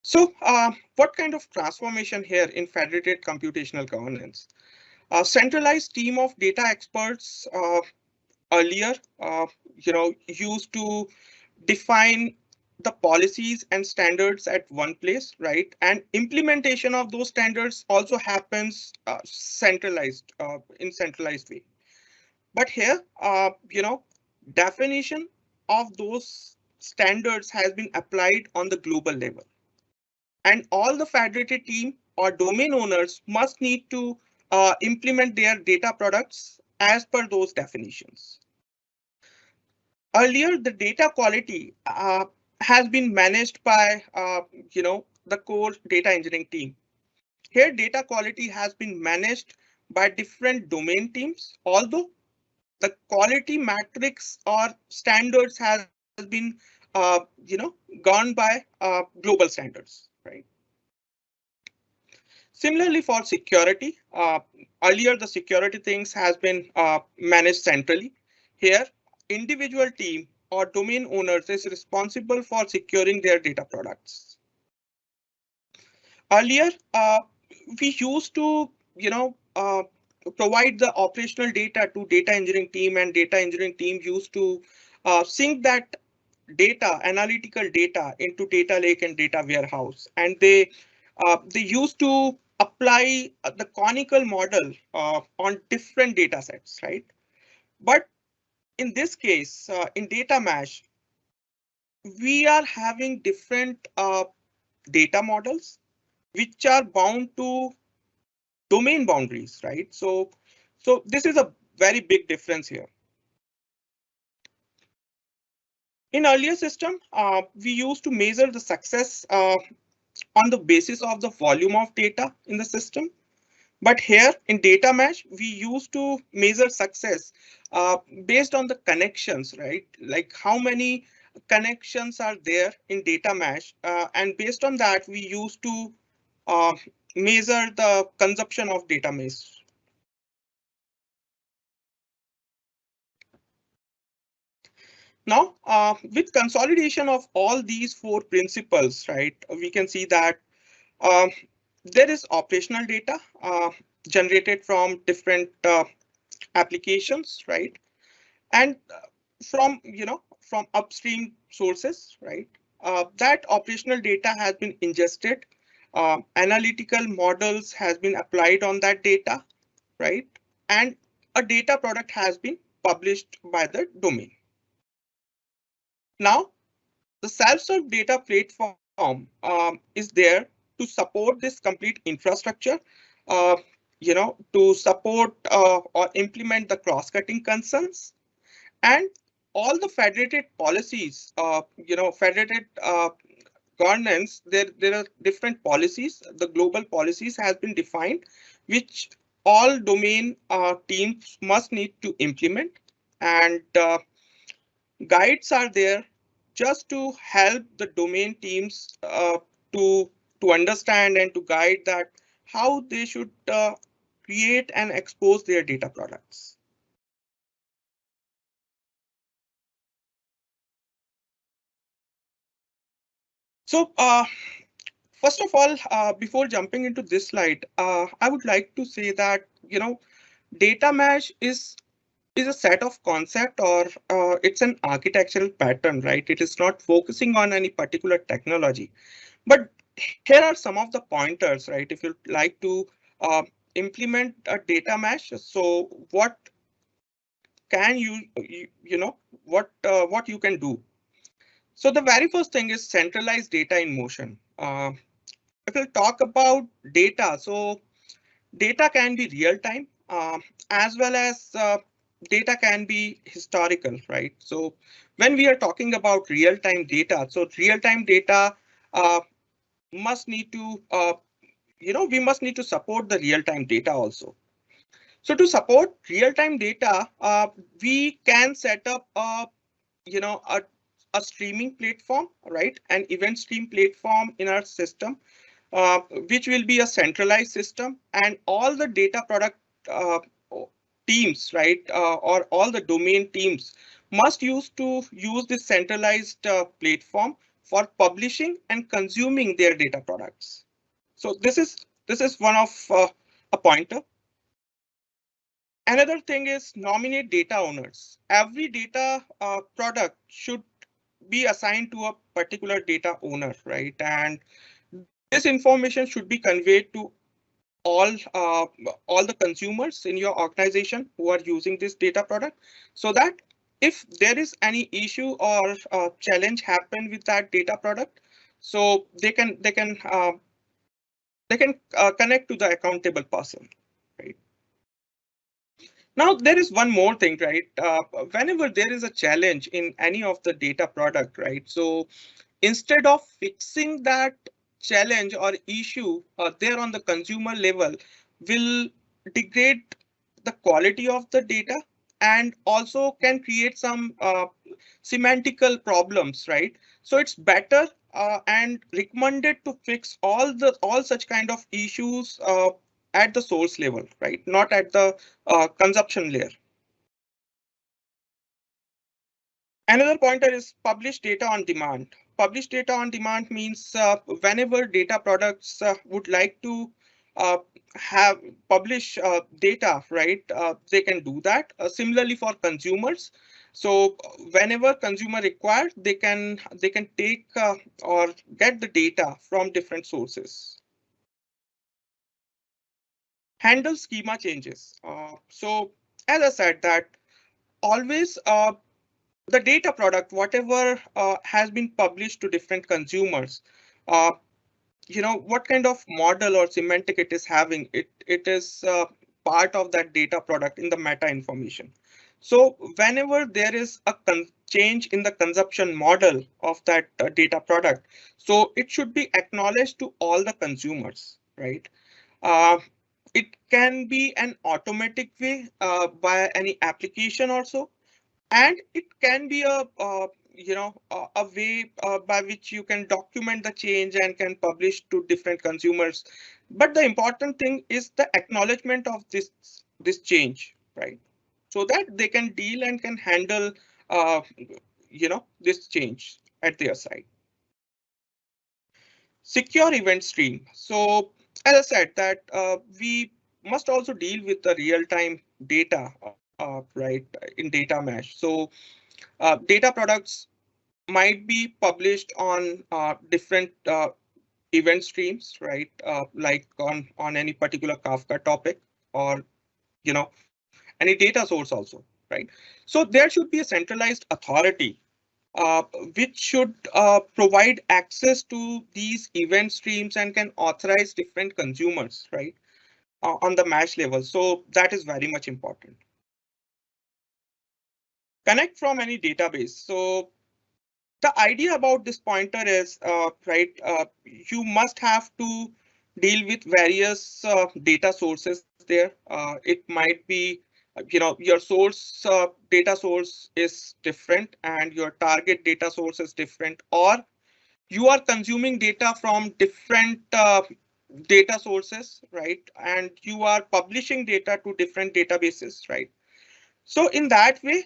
So what kind of transformation here in federated computational governance? A centralized team of data experts earlier, used to define the policies and standards at one place, right? And implementation of those standards also happens centralized in centralized way. But here, definition of those standards has been applied on the global level. And all the federated team or domain owners must need to implement their data products as per those definitions. Earlier, the data quality has been managed by the core data engineering team. Here, data quality has been managed by different domain teams, although the quality metrics or standards has been gone by global standards, right? Similarly, for security, earlier the security things has been managed centrally. Here, individual team or domain owners is responsible for securing their data products. Earlier, we used to, provide the operational data to data engineering team, and data engineering team used to sync that data, analytical data, into data lake and data warehouse, and they used to apply the conical model on different data sets, right? But in this case, in data mesh, we are having different data models which are bound to domain boundaries, right? So this is a very big difference here. In earlier system, we used to measure the success on the basis of the volume of data in the system. But here in data mesh, we used to measure success based on the connections, right? Like how many connections are there in data mesh, and based on that, we used to uh, measure the consumption of data mesh. Now, with consolidation of all these four principles, right, we can see that um, there is operational data generated from different applications, right? And from upstream sources, right? That operational data has been ingested. Analytical models has been applied on that data, right? And a data product has been published by the domain. Now, the self-serve data platform is there to support this complete infrastructure, uh, to support or implement the cross-cutting concerns, and all the federated policies, federated governance. There are different policies. The global policies has been defined, which all domain teams must need to implement, and guides are there just to help the domain teams to understand and to guide that how they should create and expose their data products. So first of all, before jumping into this slide, I would like to say that data mesh is a set of concept, or it's an architectural pattern, right? It is not focusing on any particular technology. But here are some of the pointers, right? If you'd like to implement a data mesh, so what can what you can do? So the very first thing is centralized data in motion. If we'll talk about data, so data can be real time, as well as data can be historical, right? So when we are talking about real time data, so real time data uh, must need to we must need to support the real time data also. So to support real time data, we can set up a streaming platform, right? An event stream platform in our system, which will be a centralized system, and all the data product uh, teams, right, or all the domain teams must use this centralized platform for publishing and consuming their data products. So this is one of a pointer. Another thing is nominate data owners. Every data product should be assigned to a particular data owner, right? And this information should be conveyed to all uh, all the consumers in your organization who are using this data product, so that if there is any issue or challenge happen with that data product, so they can connect to the accountable person, right? Now there is one more thing, right? Whenever there is a challenge in any of the data product, right? So instead of fixing that challenge or issue there on the consumer level, will degrade the quality of the data and also can create some semantical problems, right? So it's better and recommended to fix all such kind of issues at the source level, right? Not at the consumption layer. Another pointer is publish data on demand. Publish data on demand means whenever data products would like to uh, have publish data, right? They can do that. Similarly for consumers. So whenever consumer required, they can take or get the data from different sources. Handle schema changes. So as I said that always the data product, whatever has been published to different consumers, uh, what kind of model or semantic it is having, it is part of that data product in the meta information. So whenever there is a change in the consumption model of that data product, so it should be acknowledged to all the consumers, right? Uh, it can be an automatic way by any application also, and it can be a way by which you can document the change and can publish to different consumers. But the important thing is the acknowledgement of this change, right? So that they can deal and can handle this change at their side. Secure event stream. So as I said that we must also deal with the real-time data, right, in data mesh. So data products might be published on different event streams, right? Like on any particular Kafka topic, or any data source also, right? So there should be a centralized authority uh, which should provide access to these event streams and can authorize different consumers, right? On the mesh level. So that is very much important. Connect from any database. So the idea about this pointer is, right, you must have to deal with various data sources there. It might be, your source data source is different and your target data source is different, or you are consuming data from different data sources, right? And you are publishing data to different databases, right? So in that way,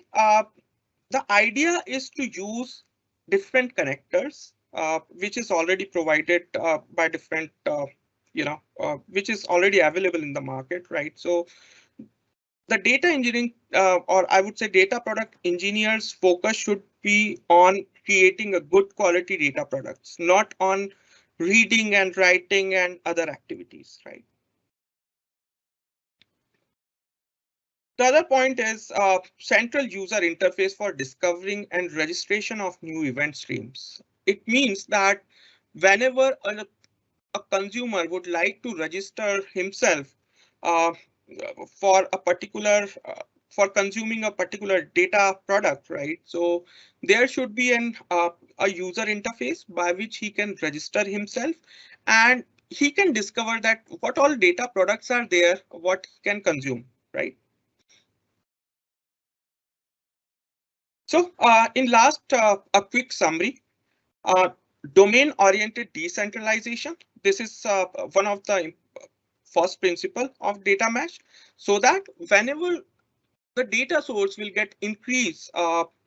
the idea is to use different connectors, which is already provided by different, which is already available in the market, right? So the data engineering, or I would say data product engineers focus should be on creating a good quality data products, not on reading and writing and other activities, right? The other point is central user interface for discovering and registration of new event streams. It means that whenever a consumer would like to register himself uh, for a particular for consuming a particular data product, right? So there should be a user interface by which he can register himself, and he can discover that what all data products are there, what he can consume, right? So in last, a quick summary. Uh, Domain-oriented decentralization. This is one of the first principle of data mesh, so that whenever the data source will get increased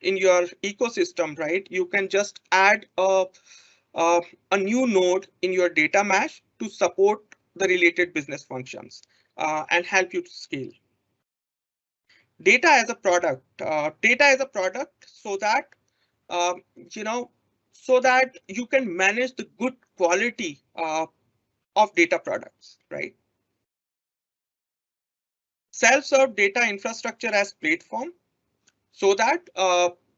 in your ecosystem, right? You can just add a new node in your data mesh to support the related business functions and help you to scale. Data as a product. Data as a product, so that you know, so that you can manage the good quality of data products, right? Self-serve data infrastructure as platform, so that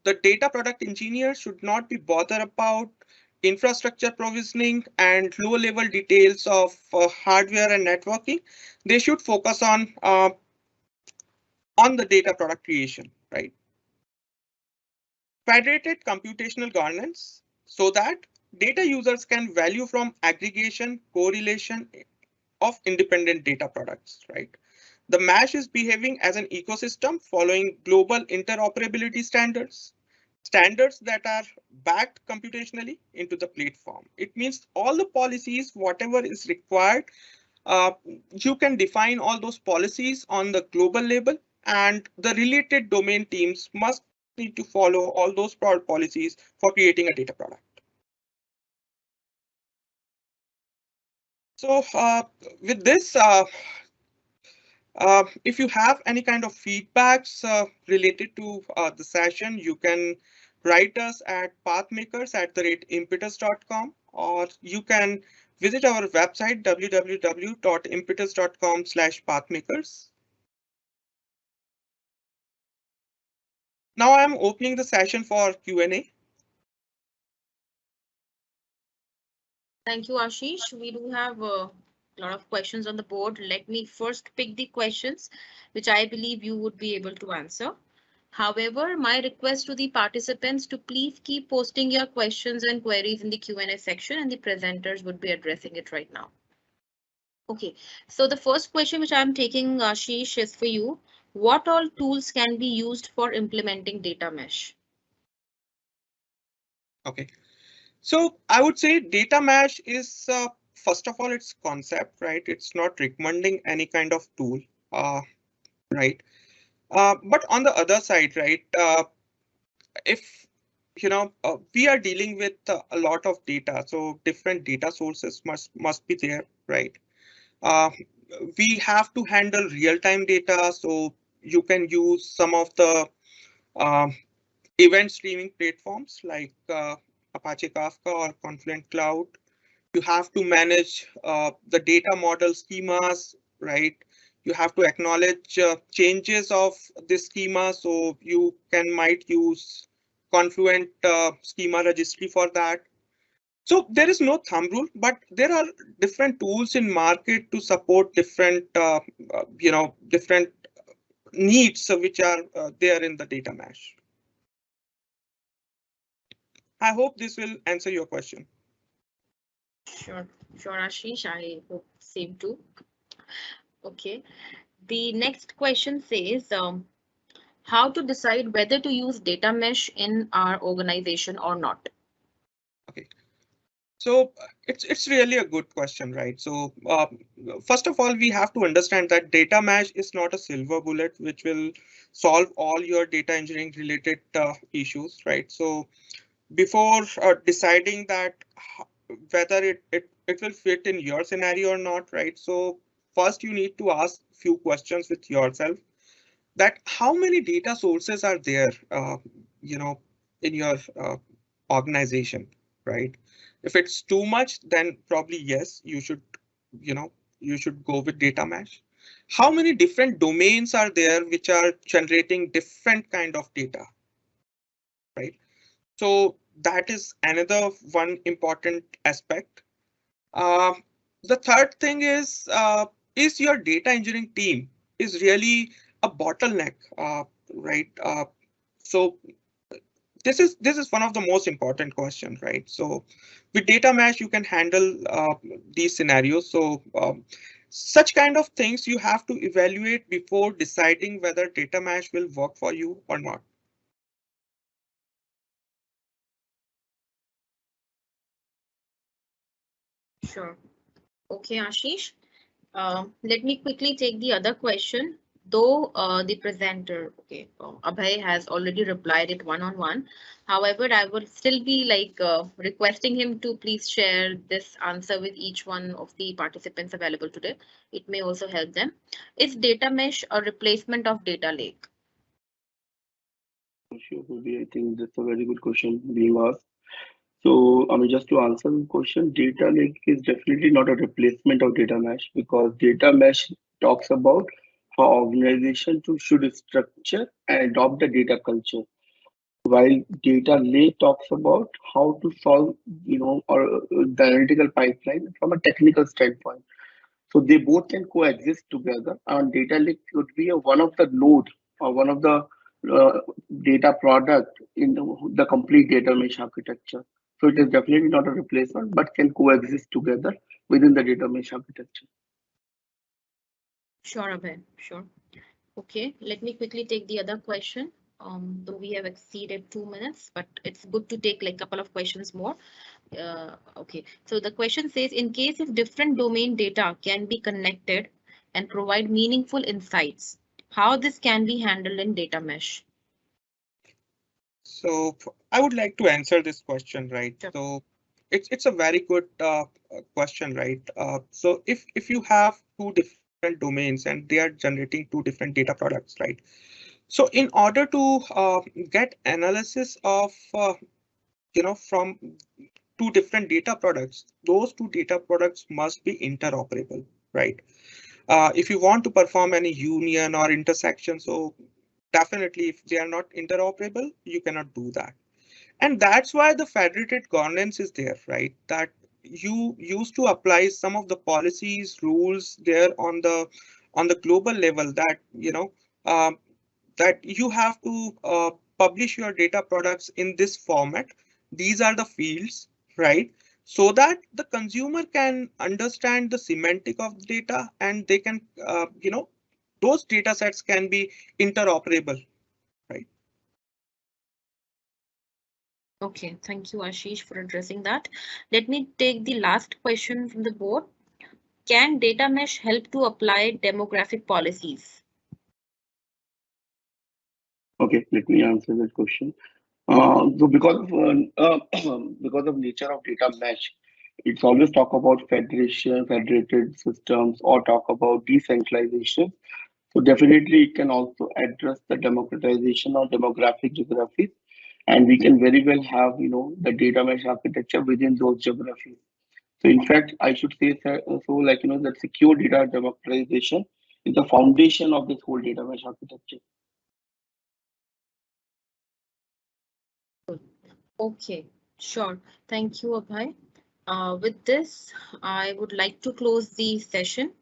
the data product engineer should not be bothered about infrastructure provisioning and low-level details of hardware and networking. They should focus on the data product creation, right? Federated computational governance, so that data users can value from aggregation, correlation of independent data products, right? The mesh is behaving as an ecosystem following global interoperability standards, standards that are backed computationally into the platform. It means all the policies, whatever is required, you can define all those policies on the global level, and the related domain teams must need to follow all those policies for creating a data product. So with this, if you have any kind of feedbacks related to the session, you can write us at pathmakers@impetus.com, or you can visit our website www.impetus.com/pathmakers. Now I'm opening the session for Q&A. Thank you, Ashish. We do have a lot of questions on the board. Let me first pick the questions which I believe you would be able to answer. However, my request to the participants to please keep posting your questions and queries in the Q&A section, and the presenters would be addressing it right now. Okay, so the first question which I'm taking, Ashish, is for you. What all tools can be used for implementing data mesh? Okay, so I would say data mesh is first of all, it's concept, right? It's not recommending any kind of tool, right? But on the other side, right, if we are dealing with a lot of data, so different data sources must be there, right? Uh, we have to handle real-time data, so you can use some of the um, event streaming platforms like Apache Kafka or Confluent Cloud. You have to manage the data model schemas, right? You have to acknowledge changes of this schema, so you might use Confluent schema registry for that. So there is no thumb rule, but there are different tools in market to support different different needs which are there in the data mesh. I hope this will answer your question. Sure, Ashish. I hope same too. Okay. The next question says, how to decide whether to use data mesh in our organization or not? Okay. So it's really a good question, right? So first of all, we have to understand that data mesh is not a silver bullet which will solve all your data engineering related issues, right? So before deciding that whether it will fit in your scenario or not, right? So first you need to ask few questions with yourself. that how many data sources are there, in your organization, right? If it's too much, then probably yes, you know, you should go with data mesh. How many different domains are there which are generating different kind of data, right? So that is another one important aspect. Uh, the third thing is your data engineering team is really a bottleneck, right? So this is one of the most important questions, right? So with data mesh, you can handle these scenarios. So such kind of things you have to evaluate before deciding whether data mesh will work for you or not. Sure. Okay, Ashish. Let me quickly take the other question. Though the presenter, okay, Abhay has already replied it one-on-one. However, I would still be like requesting him to please share this answer with each one of the participants available today. It may also help them. Is data mesh a replacement of data lake? Sure, Ruby, I think that's a very good question being asked. So, I mean, just to answer the question, data lake is definitely not a replacement of data mesh because data mesh talks about how organization should structure and adopt the data culture, while data lake talks about how to solve, or the analytical pipeline from a technical standpoint. So they both can coexist together, and data lake could be one of the node or one of the uh, data product in the complete data mesh architecture. So it is definitely not a replacement, but can coexist together within the data mesh architecture. Sure, Abhay. Sure. Okay, let me quickly take the other question. Though we have exceeded 2 minutes, but it's good to take like a couple of questions more. Okay, so the question says, in case if different domain data can be connected and provide meaningful insights, how this can be handled in data mesh? So I would like to answer this question, right? Sure. So it's a very good question, right? So if you have two different domains and they are generating two different data products, right? So in order to get analysis of from two different data products, those two data products must be interoperable, right? If you want to perform any union or intersection, so definitely if they are not interoperable, you cannot do that. And that's why the federated governance is there, right? That you used to apply some of the policies, rules there on the global level that, um, that you have to publish your data products in this format. These are the fields, right? So that the consumer can understand the semantic of the data and they can, those data sets can be interoperable, right? Okay, thank you, Ashish, for addressing that. Let me take the last question from the board. Can data mesh help to apply demographic policies? Okay, let me answer that question. So because of nature of data mesh, it's always talk about federation, federated systems, or talk about decentralization. So definitely it can also address the democratization of demographic geographies, and we can very well have the data mesh architecture within those geographies. So in fact, I should say so like that secure data democratization is the foundation of this whole data mesh architecture. Okay, sure. Thank you, Abhay. With this, I would like to close the session.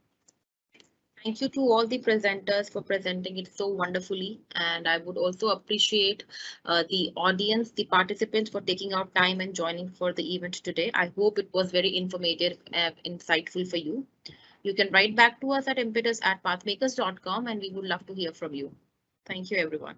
Thank you to all the presenters for presenting it so wonderfully. And I would also appreciate the audience, the participants for taking out time and joining for the event today. I hope it was very informative and insightful for you. You can write back to us at impetus@pathmakers.com and we would love to hear from you. Thank you, everyone.